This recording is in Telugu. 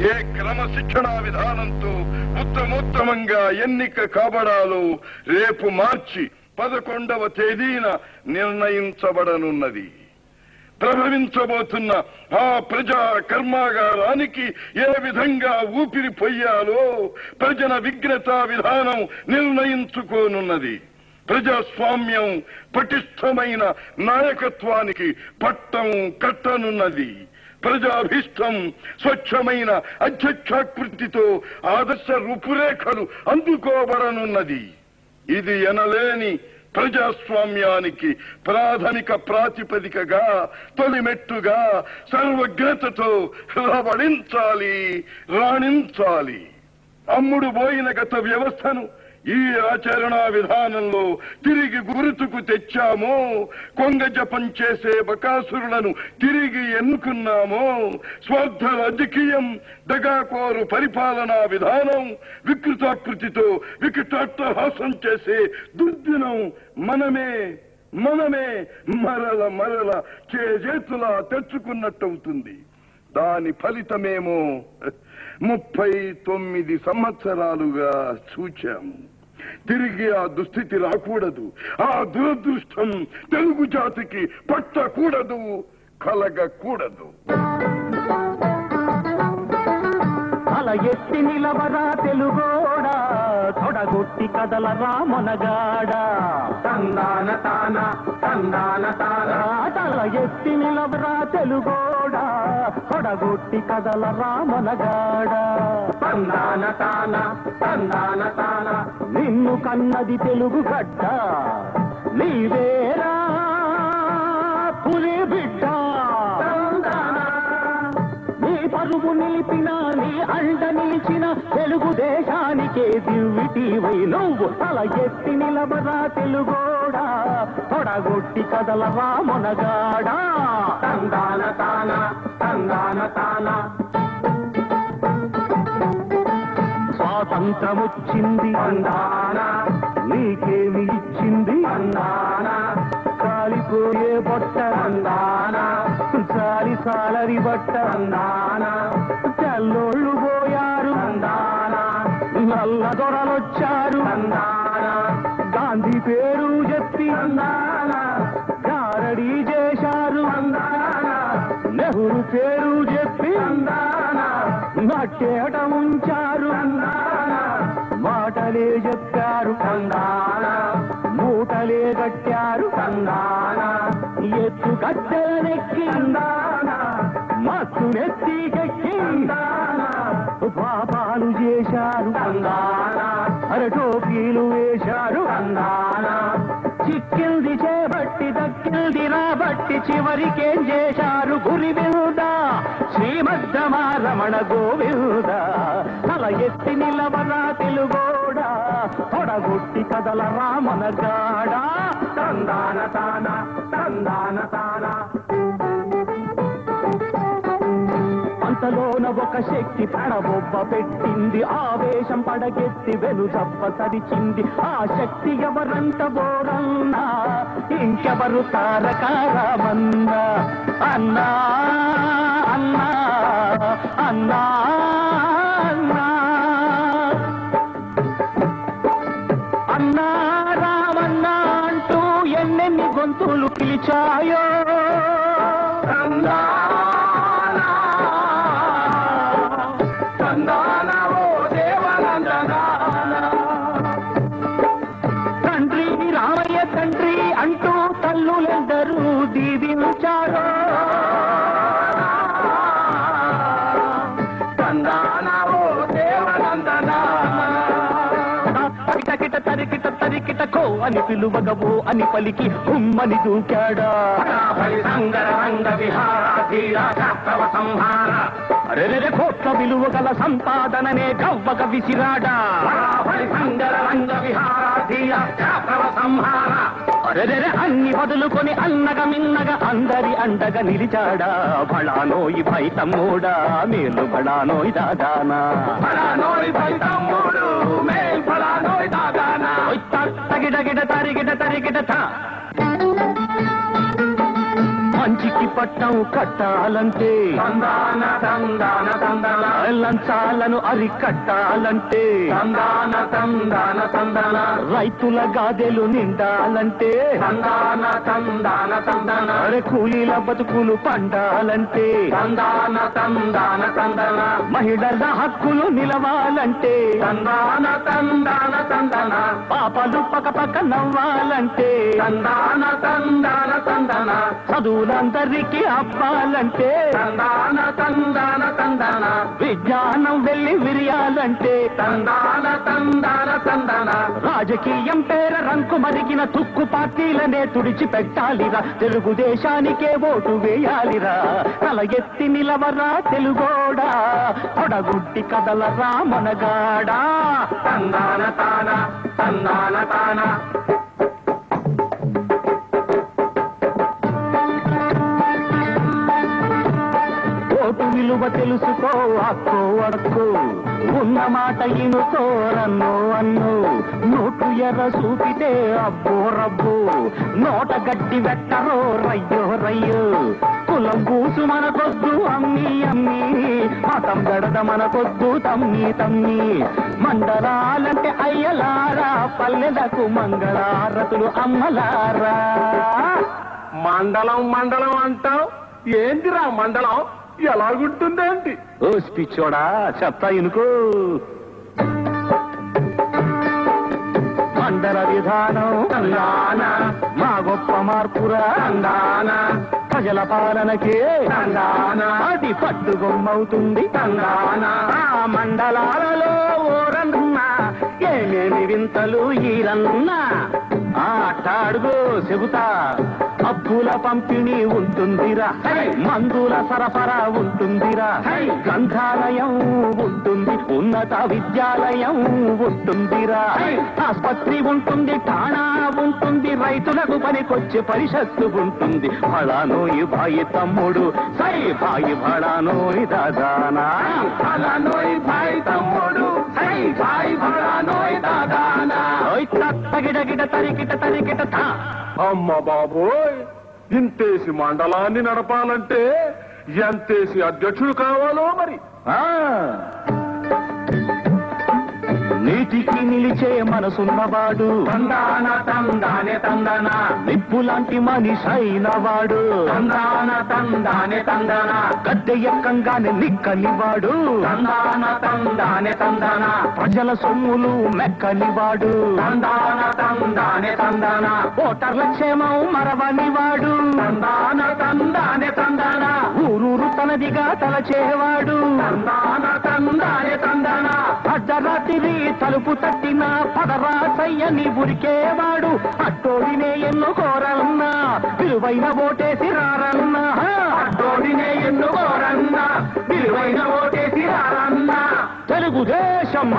ఏ క్రమశిక్షణా విధానంతో ఉత్తమోత్తమంగా ఎన్నిక కాబడాలో రేపు మార్చి 11వ తేదీన నిర్ణయించబడనున్నది. ప్రభవించబోతున్న ఆ ప్రజా కర్మాగారానికి ఏ విధంగా ఊపిరి పొయ్యాలో ప్రజల విఘ్నతా విధానం నిర్ణయించుకోనున్నది. ప్రజాస్వామ్యం పటిష్టమైన నాయకత్వానికి పట్టం కట్టనున్నది. ప్రజాభీష్టం స్వచ్ఛమైన అధ్యక్షాకృతితో ఆదర్శ రూపురేఖలు అందుకోబడనున్నది. ఇది ఎనలేని ప్రజాస్వామ్యానికి ప్రాథమిక ప్రాతిపదికగా తొలిమెట్టుగా సర్వజ్ఞతతో రాణించాలి. అమ్ముడు పోయిన గత వ్యవస్థను ఈ ఆచరణా విధానంలో తిరిగి గుర్తుకు తెచ్చామో, కొంగ జపం చేసే బకాసురులను తిరిగి ఎన్నుకున్నామో, స్వార్థ రాజకీయం, దగాకోరు పరిపాలనా విధానం, వికృతాకృతితో వికటాట్టహాసం చేసే దుర్దినం మనమే మరల చేతులా తెచ్చుకున్నట్టవుతుంది. దాని ఫలితమేమో 39 సంవత్సరాలుగా చూచాము. తిరిగి ఆ దుస్థితి రాకూడదు. ఆ దురదృష్టం తెలుగు జాతికి పట్టకూడదు, కలగకూడదు. అల ఎత్తి నిలవరా తెలుగోడా, తొడగొట్టి కదలరా మొనగాడ. తందాన తాన తల ఎత్తి నిలవరా తెలుగోడా, తొడగొట్టి కదలరా మొనగాడ. తందాన తాన నిన్ను కన్నది తెలుగు గడ్డ, నీవేరా పులి బిడ్డ. నీ పరువు నిలిపిన, నీ అండ నిలిచిన తెలుగుదేశానికే దివ్విటీవై నువ్వు. తల ఎత్తి నిలబరా తెలుగోడా, తొడగొట్టి కదలరా మొనగాడా. తందాన తాన స్వాతంత్రమొచ్చింది అందానా, నీకేమి ఇచ్చింది అందానా. కాలిపోయే బొట్ట అందానా, సాలరి బట్ట అందానా. తెల్లోళ్ళు పోయారు అందానా, నల్ల దొరలొచ్చారు అందానా. గాంధీ పేరు చెప్పి అందానా, గారడీ చేశారు అందానా. నెహ్రూ పేరు చెప్పి అందానా, నట్టేట ఉంచారు అందానా. మాటలే చెప్పారు అందానా, మూటలే కట్టారు అందానా. ఎత్తు గద్దెలనెక్కి అందానా, మత్తు నెత్తికెక్కి అందానా. పాపాలు చేశారు అందానా, అరటోపీలు వేశారు అందానా. చిక్కింది చేపట్టి దక్కింది రాబట్టి చివరికేం చేశారు గురి మీద. శ్రీమద్దమారమణ గోవింద. తల ఎత్తి నిలవరా తెలుగోడా, తొడగొట్టి కదలరా మొనగాడ. తందాన తాన అంతలోన ఒక శక్తి ప్రణబొబ్బ పెట్టింది. ఆవేశం పడగెత్తి వెనుసప్ప సరిచింది. ఆ శక్తి ఎవరంట బోరన్నా, ఇంకెవరు తారకారామన్నా. అన్నా అన్నా అన్నా అన్నా అన్నా రామన్నా అంటూ ఎన్నెన్ని గొంతులు పిలిచాయో తండ్రి రామయ్య తండ్రి అంటూ తల్లులందరూ దీవించారు తరికిట తరికిట తరికిట కో అని పిలువగవు అని పలికి ఉమ్మని దూకాడా అరెరె కోట్ల విలువ గల సంపాదననే గవ్వక విసిరాడా అరెరె అన్ని వదులుకొని అన్నగ మిన్నగ అందరి అండగా నిలిచాడా బళానోయి భై తమ్ముడా మేలు బళానోయి దాదానా తగిడగిడ తరిగిడ తరిగిడ మంచికి పట్టం కట్టాలంటే లంచాలను అరికట్టాలంటే రైతుల గాదెలు నిండాలంటే అరే కూలీల బతుకులు పండాలంటే మహిళల హక్కులు నిలవాలంటే పాపలు పక్క నవ్వాలంటే చదువులందరికీ అప్పాలంటే విజ్ఞానం వెళ్ళి విరియాలంటే రాజకీయం పేర రంకు మరిగిన తుక్కు పార్టీలనే తుడిచిపెట్టాలిరా తెలుగుదేశానికే ఓటు వేయాలిరా తల ఎత్తి నిలవరా తెలుగోడా తొడగుడ్డి కదలరా మనగాడా తందాన తాన తందాన తాన ఓటు విలువ తెలుసుకో అక్కో అక్కో ఉన్న మాట ఇనుకో రన్ను అన్ను నోటు ఎర్ర చూపితే అబ్బో రబ్బు నోట గడ్డి వెట్టరో రయ్యో రయ్యో కులం కూసు మనకొద్దు అమ్మి అమ్మి మతం గడద మనకొద్దు తమ్మి తమ్మి మండలాలంటే అయ్యలారా పల్లెలకు మంగళారతులు అమ్మలారా మండలం మండలం అంటావు ఏంటిరా మండలం ఎలాగుంటుందేంటి ఓ పిచ్చోడా చెప్తా ఇనుకో మండల విధానం మా గొప్ప మార్పురా ప్రజల పాలనకే అది పట్టుగొమ్మవుతుంది ఆ మండలాలలో ఓరన్నా ఏమేమి వింతలు ఈరన్నా అట్టాడుగో చెబుతా అప్పుల పంపిణీ ఉంటుందిరా మందుల సరఫరా ఉంటుందిరా గ్రంథాలయం ఉంటుంది ఉన్నత విద్యాలయం ఉంటుందిరా ఆస్పత్రి ఉంటుంది ఠాణా ఉంటుంది రైతులకు పనికొచ్చే పరిషత్తు ఉంటుంది ఫలానోయి భాయి తమ్ముడు సై భాయి ఫలానోయి దాదానా ఫలానోయి భాయి తమ్ముడు సై భాయి ఫలానోయి దాదానా తగిడగిడ తరికిట తరికిట అమ్మ బాబోయ్ ఇంతేసి మండలాన్ని నడపాలంటే ఎంతేసి అధ్యక్షుడు కావాలో మరి నీటికి నిలిచే మనసున్నవాడు తందాన తందానే తందన నిప్పు లాంటి మనిషి అయినవాడు తందాన తందానే తందన గద్దె ఎక్కంగానే నిక్కనివాడు తందాన తందానే తందన ప్రజల సొమ్ములు మెక్కనివాడు తందాన తందానే తందన ఓటర్ల క్షేమం మరవనివాడు తందాన తందానే తందన ఊరూరు తనదిగా తలచేవాడు తందాన తందానే తందన అర్ధరాత్రి తలుపు తట్టిన పదరా సయ్యని ఉరికేవాడు అట్టోడినే ఎన్నుకోరన్నా విలువైన ఓటేసి రారన్నా అట్టోడినే ఎన్నుకోరన్నా విలువైన ఓటేసి రారన్నా తెలుగుదేశం